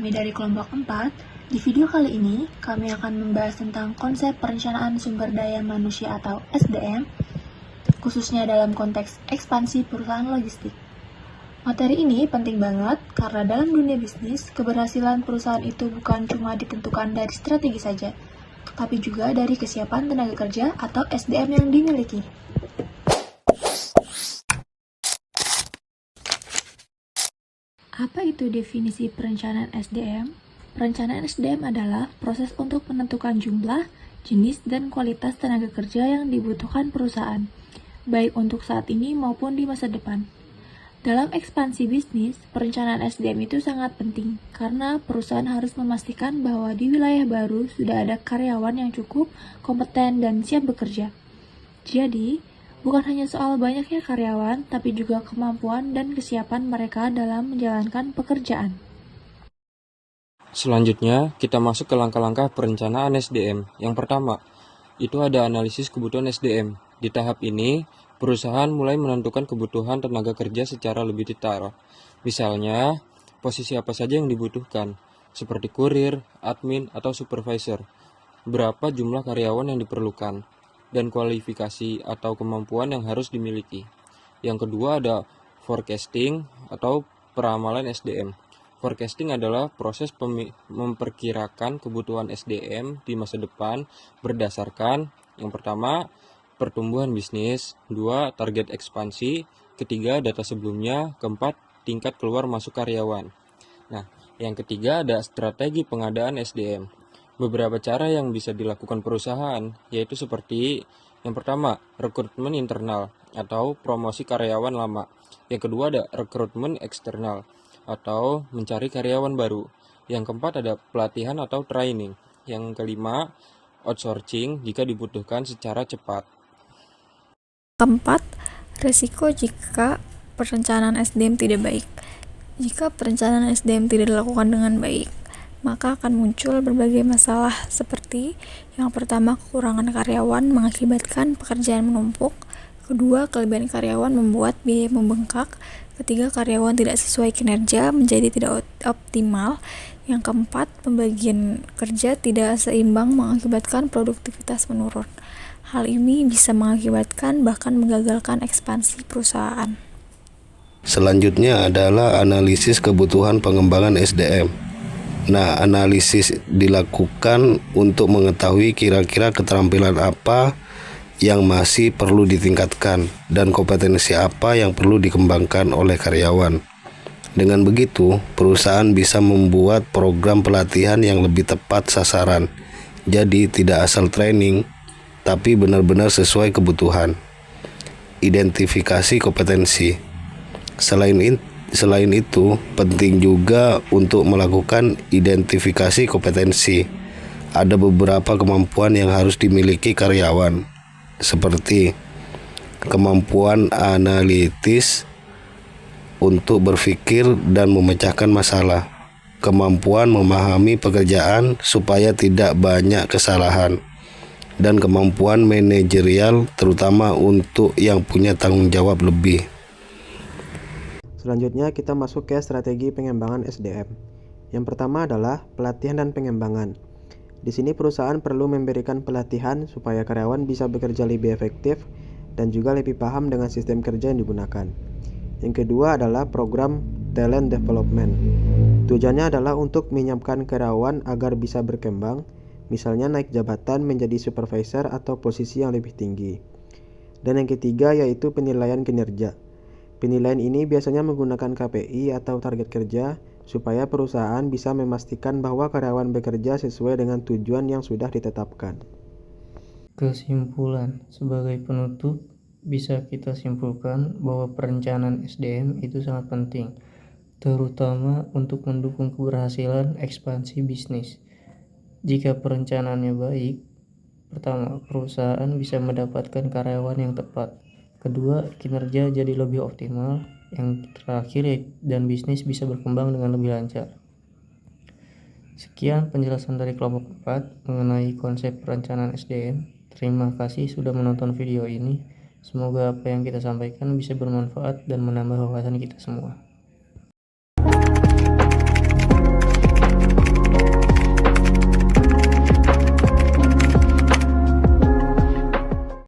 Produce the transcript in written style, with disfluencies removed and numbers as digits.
kami dari kelompok 4. Di video kali ini, kami akan membahas tentang konsep perencanaan sumber daya manusia atau SDM, khususnya dalam konteks ekspansi perusahaan logistik. Materi ini penting banget karena dalam dunia bisnis, keberhasilan perusahaan itu bukan cuma ditentukan dari strategi saja, tapi juga dari kesiapan tenaga kerja atau SDM yang dimiliki. Apa itu definisi perencanaan SDM? Perencanaan SDM adalah proses untuk menentukan jumlah, jenis, dan kualitas tenaga kerja yang dibutuhkan perusahaan, baik untuk saat ini maupun di masa depan. Dalam ekspansi bisnis, perencanaan SDM itu sangat penting, karena perusahaan harus memastikan bahwa di wilayah baru sudah ada karyawan yang cukup, kompeten, dan siap bekerja. Jadi, bukan hanya soal banyaknya karyawan, tapi juga kemampuan dan kesiapan mereka dalam menjalankan pekerjaan. Selanjutnya, kita masuk ke langkah-langkah perencanaan SDM. Yang pertama, itu ada analisis kebutuhan SDM. Di tahap ini, perusahaan mulai menentukan kebutuhan tenaga kerja secara lebih detail. Misalnya, posisi apa saja yang dibutuhkan, seperti kurir, admin, atau supervisor. Berapa jumlah karyawan yang diperlukan, dan kualifikasi atau kemampuan yang harus dimiliki. Yang kedua ada forecasting atau peramalan SDM. Forecasting adalah proses memperkirakan kebutuhan SDM di masa depan berdasarkan yang pertama, pertumbuhan bisnis, 2, target ekspansi, ketiga, data sebelumnya, keempat, tingkat keluar masuk karyawan. Nah, yang ketiga ada strategi pengadaan SDM. Beberapa cara yang bisa dilakukan perusahaan, yaitu seperti yang pertama, rekrutmen internal atau promosi karyawan lama. Yang kedua ada rekrutmen eksternal atau mencari karyawan baru. Yang keempat ada pelatihan atau training. Yang kelima, outsourcing jika dibutuhkan secara cepat. Keempat, risiko jika perencanaan SDM tidak baik. Jika perencanaan SDM tidak dilakukan dengan baik, maka akan muncul berbagai masalah seperti yang pertama, kekurangan karyawan mengakibatkan pekerjaan menumpuk. Kedua, kelebihan karyawan membuat biaya membengkak. Ketiga, karyawan tidak sesuai kinerja menjadi tidak optimal. Yang keempat, pembagian kerja tidak seimbang mengakibatkan produktivitas menurun. Hal ini bisa mengakibatkan bahkan menggagalkan ekspansi perusahaan. Selanjutnya adalah analisis kebutuhan pengembangan SDM. Nah, analisis dilakukan untuk mengetahui kira-kira keterampilan apa yang masih perlu ditingkatkan dan kompetensi apa yang perlu dikembangkan oleh karyawan. Dengan begitu, perusahaan bisa membuat program pelatihan yang lebih tepat sasaran. Jadi tidak asal training, tapi benar-benar sesuai kebutuhan. Identifikasi kompetensi. Selain itu, penting juga untuk melakukan identifikasi kompetensi. Ada beberapa kemampuan yang harus dimiliki karyawan, seperti kemampuan analitis untuk berpikir dan memecahkan masalah, kemampuan memahami pekerjaan supaya tidak banyak kesalahan, dan kemampuan manajerial terutama untuk yang punya tanggung jawab lebih. Selanjutnya kita masuk ke strategi pengembangan SDM. Yang pertama adalah pelatihan dan pengembangan. Di sini perusahaan perlu memberikan pelatihan supaya karyawan bisa bekerja lebih efektif dan juga lebih paham dengan sistem kerja yang digunakan. Yang kedua adalah program talent development. Tujuannya adalah untuk menyiapkan karyawan agar bisa berkembang, misalnya naik jabatan menjadi supervisor atau posisi yang lebih tinggi. Dan yang ketiga yaitu penilaian kinerja. Penilaian ini biasanya menggunakan KPI atau target kerja supaya perusahaan bisa memastikan bahwa karyawan bekerja sesuai dengan tujuan yang sudah ditetapkan. Kesimpulan, sebagai penutup, bisa kita simpulkan bahwa perencanaan SDM itu sangat penting, terutama untuk mendukung keberhasilan ekspansi bisnis. Jika perencanaannya baik, pertama, perusahaan bisa mendapatkan karyawan yang tepat. Kedua, kinerja jadi lebih optimal. Yang terakhir, dan bisnis bisa berkembang dengan lebih lancar. Sekian penjelasan dari kelompok 4 mengenai konsep perencanaan SDM. Terima kasih sudah menonton video ini. Semoga apa yang kita sampaikan bisa bermanfaat dan menambah wawasan kita semua.